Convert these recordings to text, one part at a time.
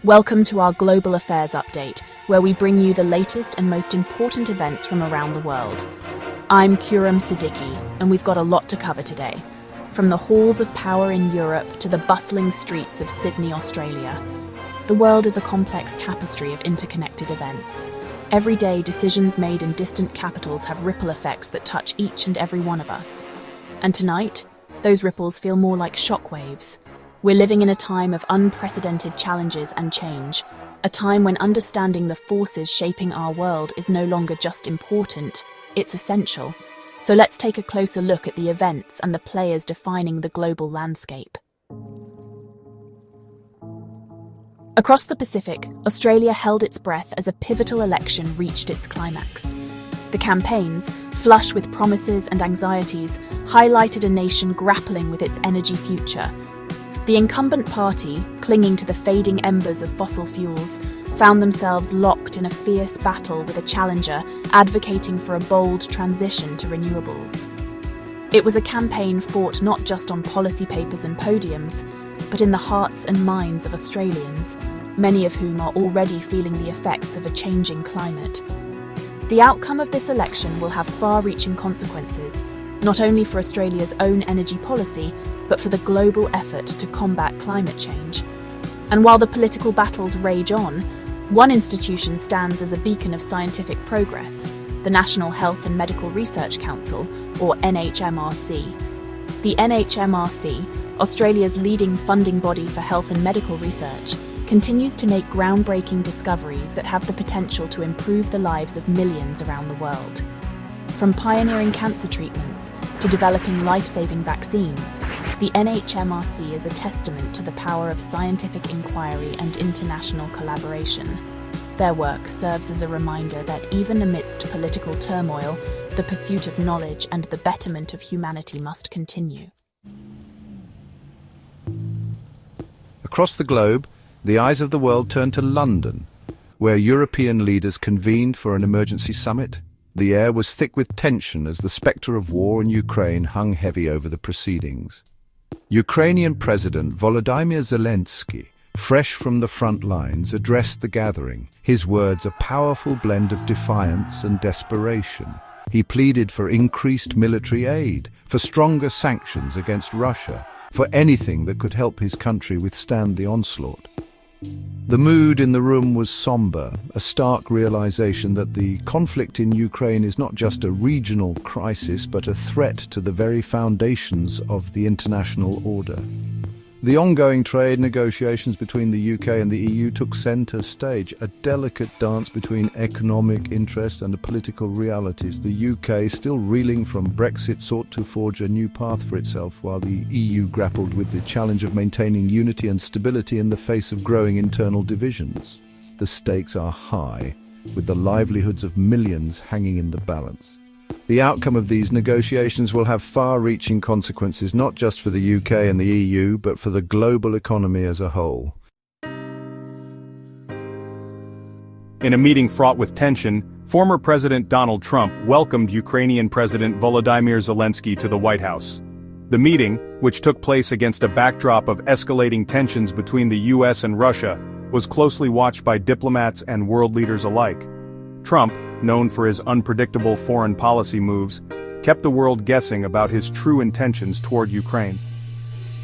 Welcome to our Global Affairs Update, where we bring you the latest and most important events from around the world. I'm Kuram Siddiqui, and we've got a lot to cover today. From the halls of power in Europe to the bustling streets of Sydney, Australia. The world is a complex tapestry of interconnected events. Every day, decisions made in distant capitals have ripple effects that touch each and every one of us. And tonight, those ripples feel more like shockwaves. We're living in a time of unprecedented challenges and change, a time when understanding the forces shaping our world is no longer just important, it's essential. So let's take a closer look at the events and the players defining the global landscape. Across the Pacific, Australia held its breath as a pivotal election reached its climax. The campaigns, flush with promises and anxieties, highlighted a nation grappling with its energy future. The incumbent party, clinging to the fading embers of fossil fuels, found themselves locked in a fierce battle with a challenger advocating for a bold transition to renewables. It was a campaign fought not just on policy papers and podiums, but in the hearts and minds of Australians, many of whom are already feeling the effects of a changing climate. The outcome of this election will have far-reaching consequences, not only for Australia's own energy policy, but for the global effort to combat climate change. And while the political battles rage on, one institution stands as a beacon of scientific progress, the National Health and Medical Research Council, or NHMRC. The NHMRC, Australia's leading funding body for health and medical research, continues to make groundbreaking discoveries that have the potential to improve the lives of millions around the world. From pioneering cancer treatments to developing life-saving vaccines, the NHMRC is a testament to the power of scientific inquiry and international collaboration. Their work serves as a reminder that even amidst political turmoil, the pursuit of knowledge and the betterment of humanity must continue. Across the globe, the eyes of the world turned to London, where European leaders convened for an emergency summit. The air was thick with tension as the spectre of war in Ukraine hung heavy over the proceedings. Ukrainian President Volodymyr Zelensky, fresh from the front lines, addressed the gathering, his words a powerful blend of defiance and desperation. He pleaded for increased military aid, for stronger sanctions against Russia, for anything that could help his country withstand the onslaught. The mood in the room was somber, a stark realization that the conflict in Ukraine is not just a regional crisis, but a threat to the very foundations of the international order. The ongoing trade negotiations between the UK and the EU took center stage, a delicate dance between economic interest and political realities. The UK, still reeling from Brexit, sought to forge a new path for itself, while the EU grappled with the challenge of maintaining unity and stability in the face of growing internal divisions. The stakes are high, with the livelihoods of millions hanging in the balance. The outcome of these negotiations will have far-reaching consequences not just for the UK and the EU, but for the global economy as a whole. In a meeting fraught with tension, former President Donald Trump welcomed Ukrainian President Volodymyr Zelensky to the White House. The meeting, which took place against a backdrop of escalating tensions between the US and Russia, was closely watched by diplomats and world leaders alike. Trump, known for his unpredictable foreign policy moves, kept the world guessing about his true intentions toward Ukraine.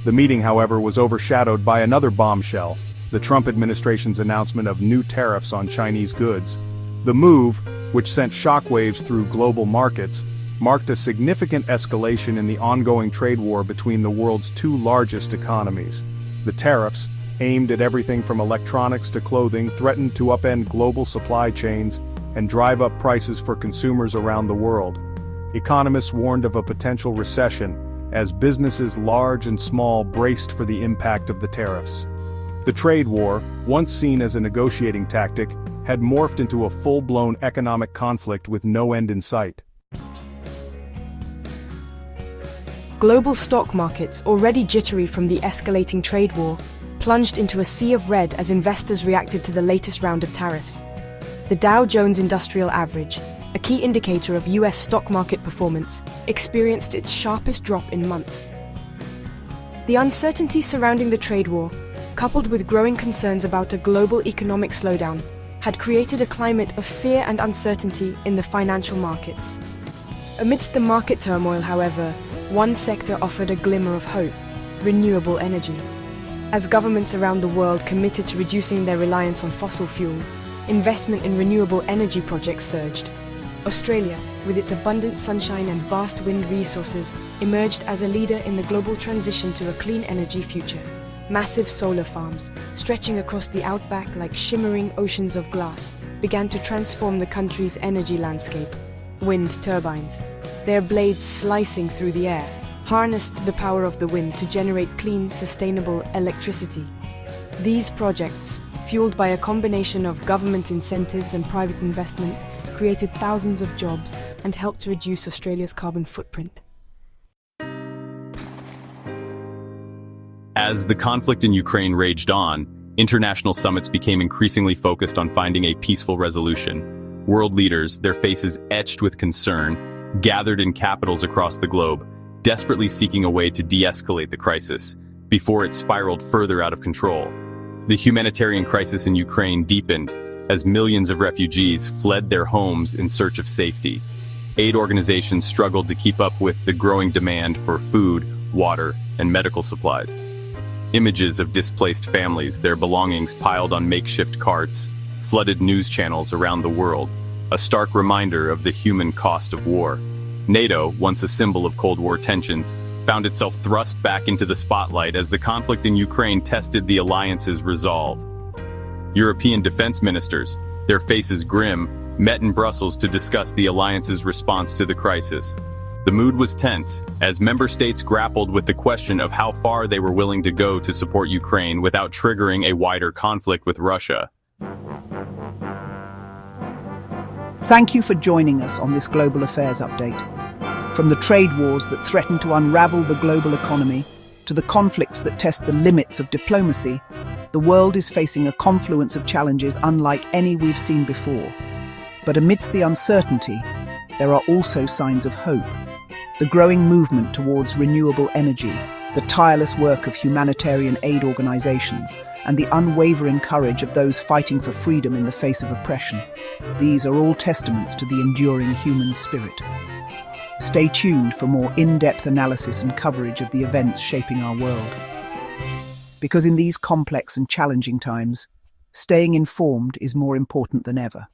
The meeting, however, was overshadowed by another bombshell, the Trump administration's announcement of new tariffs on Chinese goods. The move, which sent shockwaves through global markets, marked a significant escalation in the ongoing trade war between the world's two largest economies. The tariffs, aimed at everything from electronics to clothing, threatened to upend global supply chains and drive up prices for consumers around the world. Economists warned of a potential recession as businesses large and small braced for the impact of the tariffs. The trade war, once seen as a negotiating tactic, had morphed into a full-blown economic conflict with no end in sight. Global stock markets, already jittery from the escalating trade war, plunged into a sea of red as investors reacted to the latest round of tariffs. The Dow Jones Industrial Average, a key indicator of US stock market performance, experienced its sharpest drop in months. The uncertainty surrounding the trade war, coupled with growing concerns about a global economic slowdown, had created a climate of fear and uncertainty in the financial markets. Amidst the market turmoil, however, one sector offered a glimmer of hope: renewable energy. As governments around the world committed to reducing their reliance on fossil fuels, investment in renewable energy projects surged. Australia, with its abundant sunshine and vast wind resources, emerged as a leader in the global transition to a clean energy future. Massive solar farms, stretching across the outback like shimmering oceans of glass, began to transform the country's energy landscape. Wind turbines, their blades slicing through the air, harnessed the power of the wind to generate clean, sustainable electricity. These projects, fueled by a combination of government incentives and private investment, created thousands of jobs and helped to reduce Australia's carbon footprint. As the conflict in Ukraine raged on, international summits became increasingly focused on finding a peaceful resolution. World leaders, their faces etched with concern, gathered in capitals across the globe, desperately seeking a way to de-escalate the crisis before it spiraled further out of control. The humanitarian crisis in Ukraine deepened as millions of refugees fled their homes in search of safety. Aid organizations struggled to keep up with the growing demand for food, water, and medical supplies. Images of displaced families, their belongings piled on makeshift carts, flooded news channels around the world, a stark reminder of the human cost of war. NATO, once a symbol of Cold War tensions, found itself thrust back into the spotlight as the conflict in Ukraine tested the alliance's resolve. European defense ministers, their faces grim, met in Brussels to discuss the alliance's response to the crisis. The mood was tense, as member states grappled with the question of how far they were willing to go to support Ukraine without triggering a wider conflict with Russia. Thank you for joining us on this Global Affairs update. From the trade wars that threaten to unravel the global economy, to the conflicts that test the limits of diplomacy, the world is facing a confluence of challenges unlike any we've seen before. But amidst the uncertainty, there are also signs of hope. The growing movement towards renewable energy, the tireless work of humanitarian aid organizations, and the unwavering courage of those fighting for freedom in the face of oppression. These are all testaments to the enduring human spirit. Stay tuned for more in-depth analysis and coverage of the events shaping our world. Because in these complex and challenging times, staying informed is more important than ever.